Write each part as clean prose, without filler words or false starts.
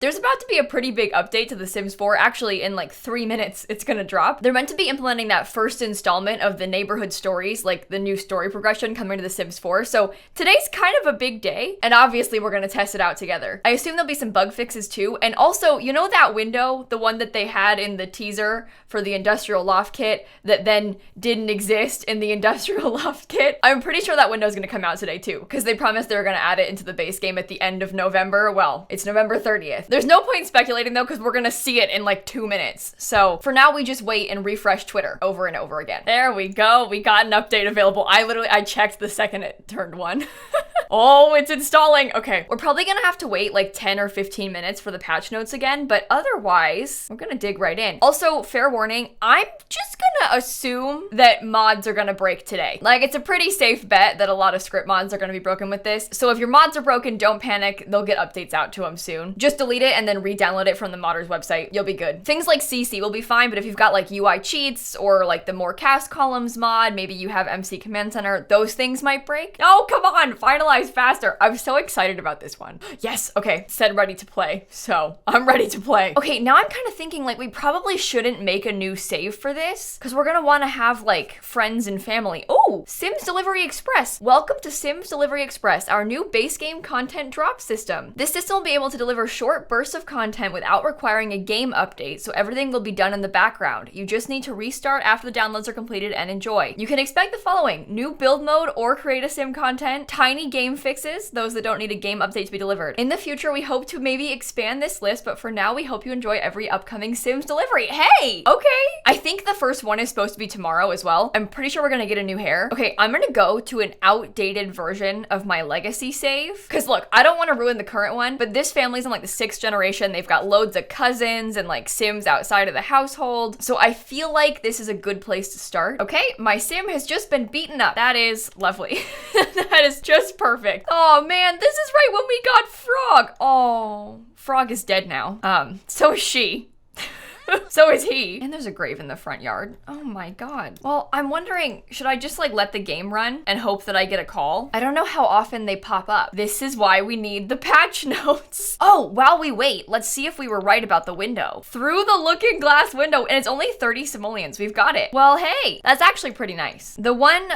There's about to be a pretty big update to The Sims 4. Actually, in like 3 minutes, it's gonna drop. They're meant to be implementing that first installment of the neighborhood stories, like the new story progression coming to The Sims 4. So today's kind of a big day, and obviously we're gonna test it out together. I assume there'll be some bug fixes too, and also, you know that window, the one that they had in the teaser for the Industrial Loft Kit that then didn't exist in the Industrial Loft Kit? I'm pretty sure that window's gonna come out today too, because they promised they were gonna add it into the base game at the end of November. Well, it's November 30th. There's no point speculating though, because we're gonna see it in like 2 minutes. So for now, we just wait and refresh Twitter over and over again. There we go. We got an update available. I checked the second it turned 1. Oh, it's installing. Okay, we're probably gonna have to wait like 10 or 15 minutes for the patch notes again, but otherwise, we're gonna dig right in. Also, fair warning, I'm just gonna assume that mods are gonna break today. Like, it's a pretty safe bet that a lot of script mods are gonna be broken with this. So if your mods are broken, don't panic. They'll get updates out to them soon. Just delete it and then re-download it from the modder's website. You'll be good. Things like CC will be fine, but if you've got like UI cheats or like the more cast columns mod, maybe you have MC Command Center, those things might break. Oh, come on, finalize faster. I'm so excited about this one. Yes, okay, said ready to play. So I'm ready to play. Okay, now I'm kind of thinking like we probably shouldn't make a new save for this because we're gonna want to have like friends and family. Oh, Sims Delivery Express. Welcome to Sims Delivery Express, our new base game content drop system. This system will be able to deliver short bursts of content without requiring a game update, so everything will be done in the background. You just need to restart after the downloads are completed and enjoy. You can expect the following: new build mode or create a sim content, tiny game fixes, those that don't need a game update to be delivered. In the future, we hope to maybe expand this list, but for now, we hope you enjoy every upcoming Sims delivery. Hey, okay. I think the first one is supposed to be tomorrow as well. I'm pretty sure we're gonna get a new hair. Okay, I'm gonna go to an outdated version of my legacy save. Cause look, I don't wanna ruin the current one, but this family's in like the 6th generation. They've got loads of cousins and like Sims outside of the household. So I feel like this is a good place to start. Okay, my Sim has just been beaten up. That is lovely. That is just perfect. Oh man, this is right when we got Frog. Oh, Frog is dead now. So is she. So is he. And there's a grave in the front yard. Oh my god. Well, I'm wondering, should I just like let the game run and hope that I get a call? I don't know how often they pop up. This is why we need the patch notes. Oh, while we wait, let's see if we were right about the window. Through the looking glass window, and it's only 30 simoleons. We've got it. Well, hey, that's actually pretty nice. The one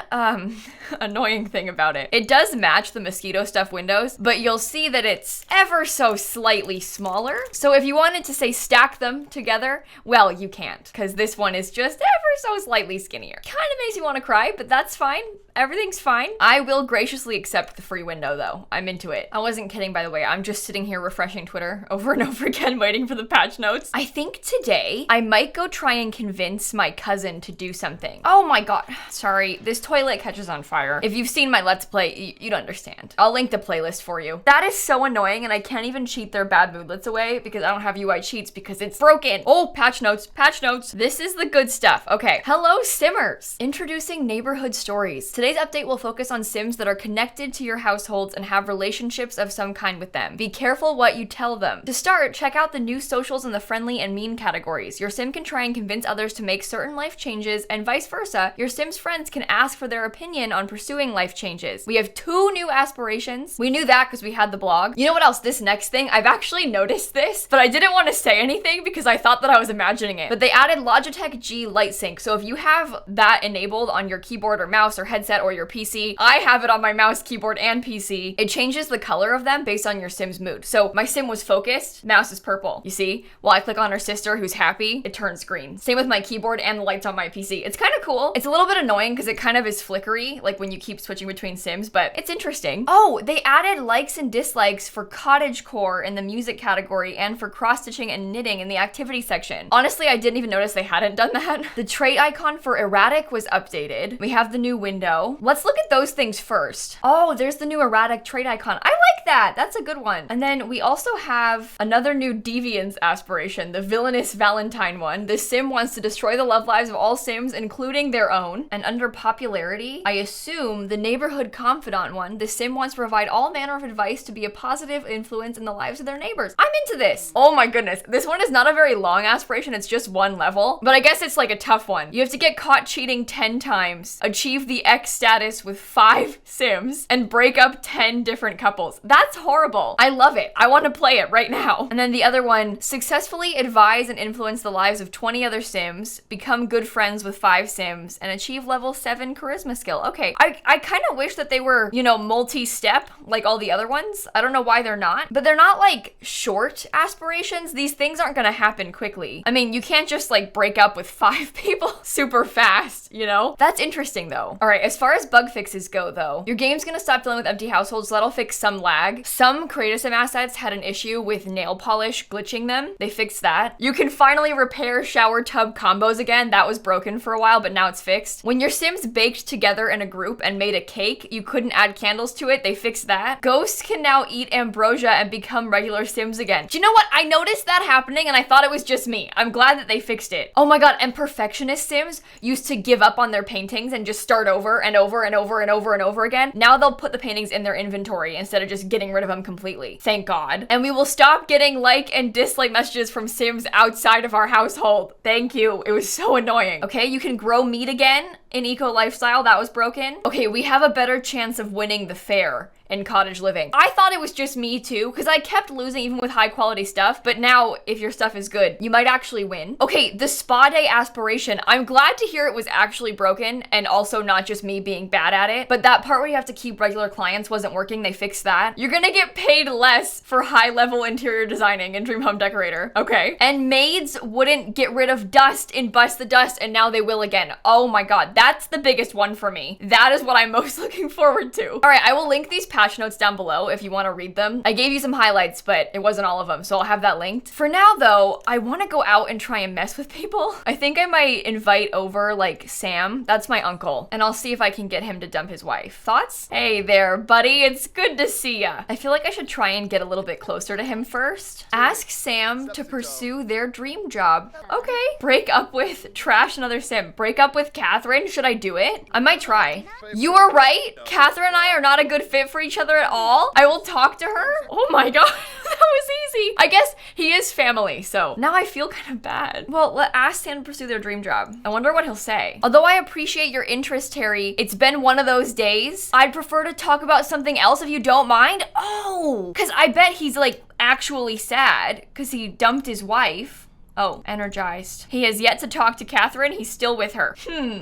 annoying thing about it, it does match the mosquito stuff windows, but you'll see that it's ever so slightly smaller. So if you wanted to say stack them together, well, you can't, because this one is just ever so slightly skinnier. Kind of makes you want to cry, but that's fine. Everything's fine. I will graciously accept the free window though. I'm into it. I wasn't kidding, by the way. I'm just sitting here refreshing Twitter over and over again, waiting for the patch notes. I think today I might go try and convince my cousin to do something. Oh my god. Sorry, this toilet catches on fire. If you've seen my Let's Play, you'd understand. I'll link the playlist for you. That is so annoying, and I can't even cheat their bad moodlets away because I don't have UI cheats because it's broken. Oh, patch notes, patch notes. This is the good stuff. Okay. Hello, Simmers. Introducing neighborhood stories. Today's update will focus on Sims that are connected to your households and have relationships of some kind with them. Be careful what you tell them. To start, check out the new socials in the friendly and mean categories. Your Sim can try and convince others to make certain life changes, and vice versa. Your Sim's friends can ask for their opinion on pursuing life changes. We have 2 new aspirations. We knew that because we had the blog. You know what else? This next thing, I've actually noticed this, but I didn't want to say anything because I thought that I was imagining it. But they added Logitech G Light Sync. So if you have that enabled on your keyboard or mouse or headset or your PC, I have it on my mouse, keyboard, and PC. It changes the color of them based on your Sim's mood. So my Sim was focused, mouse is purple. You see? While I click on her sister who's happy, it turns green. Same with my keyboard and the lights on my PC. It's kind of cool. It's a little bit annoying because it kind of is flickery, like when you keep switching between Sims, but it's interesting. Oh, they added likes and dislikes for cottagecore in the music category and for cross-stitching and knitting in the activity section. Honestly, I didn't even notice they hadn't done that. The trait icon for erratic was updated. We have the new window. Let's look at those things first. Oh, there's the new erratic trait icon. I like that. That's a good one. And then we also have another new deviance aspiration, the villainous Valentine one. The Sim wants to destroy the love lives of all Sims, including their own. And under popularity, I assume the neighborhood confidant one, the Sim wants to provide all manner of advice to be a positive influence in the lives of their neighbors. I'm into this. Oh my goodness. This one is not a very long aspiration, it's just one level, but I guess it's like a tough one. You have to get caught cheating 10 times, achieve the X status with 5 Sims, and break up 10 different couples. That's horrible. I love it. I want to play it right now. And then the other one, successfully advise and influence the lives of 20 other Sims, become good friends with 5 Sims, and achieve level 7 charisma skill. Okay, I kind of wish that they were, you know, multi-step like all the other ones. I don't know why they're not, but they're not like short aspirations. These things aren't gonna happen quickly. I mean, you can't just like break up with 5 people super fast, you know? That's interesting though. All right, as far as bug fixes go though, your game's gonna stop dealing with empty households, so that'll fix some lag. Some creative sim assets had an issue with nail polish glitching them. They fixed that. You can finally repair shower tub combos again. That was broken for a while, but now it's fixed. When your Sims baked together in a group and made a cake, you couldn't add candles to it. They fixed that. Ghosts can now eat ambrosia and become regular Sims again. Do you know what? I noticed that happening and I thought it was just me. I'm glad that they fixed it. Oh my god, and perfectionist Sims used to give up on their paintings and just start over and over and over and over and over again. Now they'll put the paintings in their inventory instead of just getting rid of them completely. Thank God. And we will stop getting like and dislike messages from Sims outside of our household. Thank you. It was so annoying. Okay, you can grow meat again in eco lifestyle. That was broken. Okay, we have a better chance of winning the fair in cottage living. I thought it was just me too, because I kept losing even with high quality stuff, but now if your stuff is good, you might actually win. Okay, the spa day aspiration. I'm glad to hear it was actually broken and also not just me being bad at it, but that part where you have to keep regular clients wasn't working. They fixed that. You're gonna get paid less for high level interior designing in Dream Home Decorator. Okay. And maids wouldn't get rid of dust in Bust the Dust, and now they will again. Oh my god, that's the biggest one for me. That is what I'm most looking forward to. All right, I will link these patch notes down below if you want to read them. I gave you some highlights, but it wasn't all of them, so I'll have that linked. For now though, I want to go out and try and mess with people. I think I might invite over like Sam, that's my uncle, and I'll see if I can get him to dump his wife. Thoughts? Hey there, buddy, it's good to see ya. I feel like I should try and get a little bit closer to him first. Ask Sam to pursue their dream job. Okay. Break up with trash another Sim. Break up with Catherine. Should I do it? I might try. You are right. Catherine and I are not a good fit for each other at all. I will talk to her. Oh my god, that was easy. I guess he is family, so now I feel kind of bad. Well, let ask Sam to pursue their dream job. I wonder what he'll say. Although I appreciate your interest, Terry, it's been one of those days. I'd prefer to talk about something else if you don't mind. Oh, because I bet he's like actually sad because he dumped his wife. Oh, energized. He has yet to talk to Catherine. He's still with her.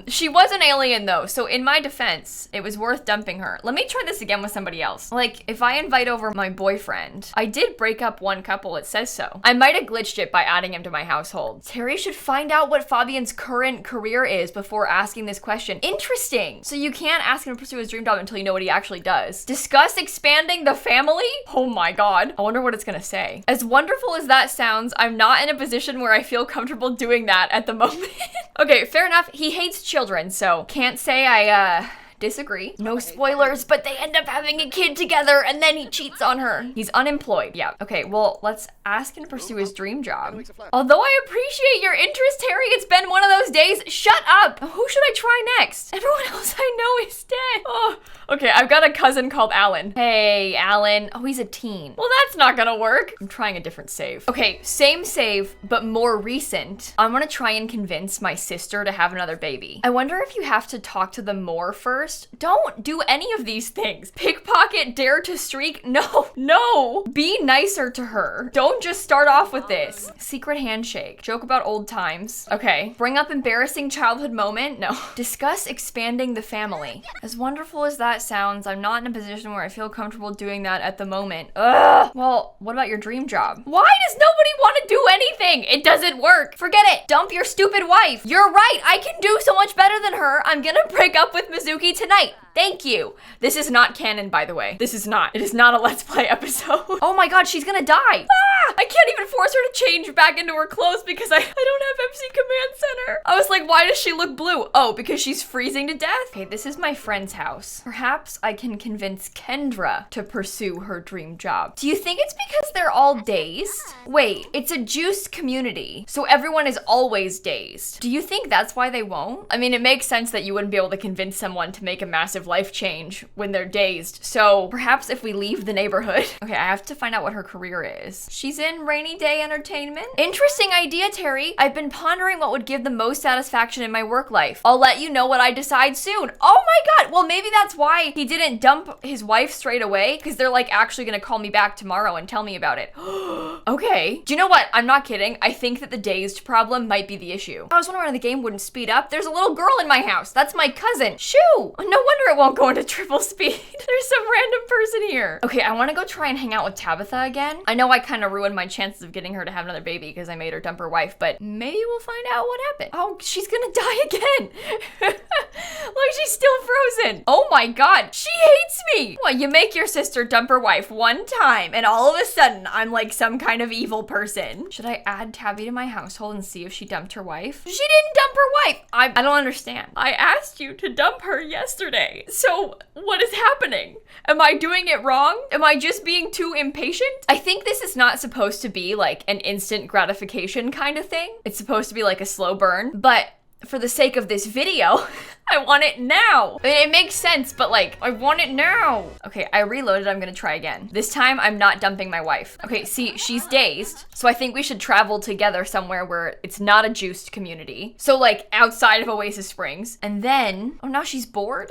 She was an alien though, so in my defense, it was worth dumping her. Let me try this again with somebody else. Like, if I invite over my boyfriend, I did break up one couple, it says so. I might have glitched it by adding him to my household. Terry should find out what Fabian's current career is before asking this question. Interesting. So you can't ask him to pursue his dream job until you know what he actually does. Discuss expanding the family? Oh my god. I wonder what it's gonna say. As wonderful as that sounds, I'm not in a position where I feel comfortable doing that at the moment. Okay, fair enough. He hates children, so can't say I disagree. No spoilers, but they end up having a kid together and then he cheats on her. He's unemployed. Yeah. Okay, well, let's ask him to pursue his dream job. Although I appreciate your interest, Harry, it's been one of those days. Shut up. Who should I try next? Everyone else I know is dead. Oh, okay, I've got a cousin called Alan. Hey, Alan. Oh, he's a teen. Well, that's not gonna work. I'm trying a different save. Okay, same save, but more recent. I'm gonna try and convince my sister to have another baby. I wonder if you have to talk to them more first. Don't do any of these things. Pickpocket, dare to streak. No. Be nicer to her. Don't just start off with this. Secret handshake. Joke about old times. Okay. Bring up embarrassing childhood moment. No. Discuss expanding the family. As wonderful as that sounds, I'm not in a position where I feel comfortable doing that at the moment. Ugh. Well, what about your dream job? Why does nobody want to do anything? It doesn't work. Forget it. Dump your stupid wife. You're right. I can do so much better than her. I'm gonna break up with Mizuki tonight. Thank you. This is not canon, by the way. This is not. It is not a Let's Play episode. Oh my god, she's gonna die. Ah! I can't even force her to change back into her clothes because I don't have MC Command Center. I was like, why does she look blue? Oh, because she's freezing to death? Okay, this is my friend's house. Perhaps I can convince Kendra to pursue her dream job. Do you think it's because they're all dazed? Wait, it's a juiced community, so everyone is always dazed. Do you think that's why they won't? I mean, it makes sense that you wouldn't be able to convince someone to make a massive life change when they're dazed, so perhaps if we leave the neighborhood. Okay, I have to find out what her career is. She's in rainy day entertainment. Interesting idea, Terry. I've been pondering what would give the most satisfaction in my work life. I'll let you know what I decide soon. Oh my god, well maybe that's why he didn't dump his wife straight away, because they're like actually gonna call me back tomorrow and tell me about it. Okay. Do you know what? I'm not kidding. I think that the dazed problem might be the issue. I was wondering why the game wouldn't speed up. There's a little girl in my house. That's my cousin. Shoo! No wonder it won't go into triple speed. There's some random person here. Okay, I want to go try and hang out with Tabitha again. I know I kind of ruined my chances of getting her to have another baby because I made her dump her wife, but maybe we'll find out what happened. Oh, she's gonna die again. Look, she's still frozen. Oh my god, she hates me. Well, you make your sister dump her wife one time and all of a sudden I'm like some kind of evil person. Should I add Tabby to my household and see if she dumped her wife? She didn't dump her wife. I don't understand. I asked you to dump her yesterday. So what is happening? Am I doing it wrong? Am I just being too impatient? I think this is not supposed to be like an instant gratification kind of thing. It's supposed to be like a slow burn, but for the sake of this video, I want it now. I mean, it makes sense, but like, I want it now. Okay, I reloaded, I'm gonna try again. This time, I'm not dumping my wife. Okay, see, she's dazed, so I think we should travel together somewhere where it's not a juiced community. So like, outside of Oasis Springs. And then, oh, now she's bored?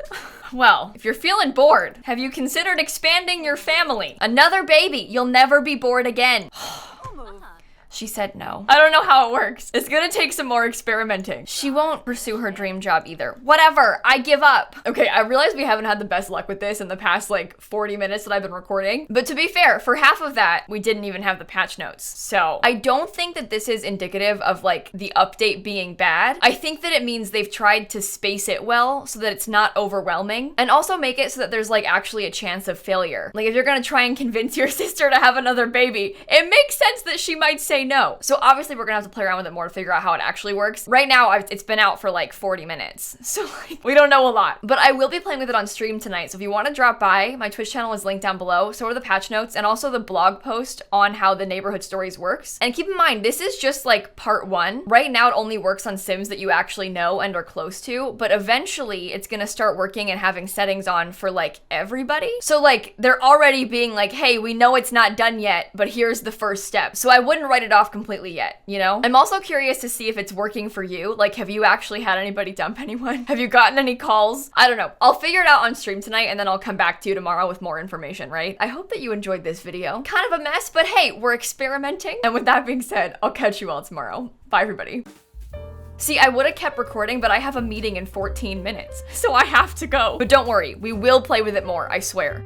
Well, if you're feeling bored, have you considered expanding your family? Another baby, you'll never be bored again. She said no. I don't know how it works. It's gonna take some more experimenting. She won't pursue her dream job either. Whatever, I give up. Okay, I realize we haven't had the best luck with this in the past like 40 minutes that I've been recording. But to be fair, for half of that, we didn't even have the patch notes. So I don't think that this is indicative of like the update being bad. I think that it means they've tried to space it well so that it's not overwhelming, and also make it so that there's like actually a chance of failure. Like if you're gonna try and convince your sister to have another baby, it makes sense that she might say no. So obviously we're gonna have to play around with it more to figure out how it actually works. Right now, it's been out for like 40 minutes. So like, we don't know a lot, but I will be playing with it on stream tonight. So if you wanna drop by, my Twitch channel is linked down below. So are the patch notes and also the blog post on how the neighborhood stories works. And keep in mind, this is just like part 1. Right now, it only works on Sims that you actually know and are close to, but eventually it's gonna start working and having settings on for like everybody. So like, they're already being like, hey, we know it's not done yet, but here's the first step. So I wouldn't write it off completely yet, you know? I'm also curious to see if it's working for you. Like, have you actually had anybody dump anyone? Have you gotten any calls? I don't know. I'll figure it out on stream tonight and then I'll come back to you tomorrow with more information, right? I hope that you enjoyed this video. Kind of a mess, but hey, we're experimenting. And with that being said, I'll catch you all tomorrow. Bye, everybody. See, I would have kept recording, but I have a meeting in 14 minutes, so I have to go. But don't worry, we will play with it more, I swear.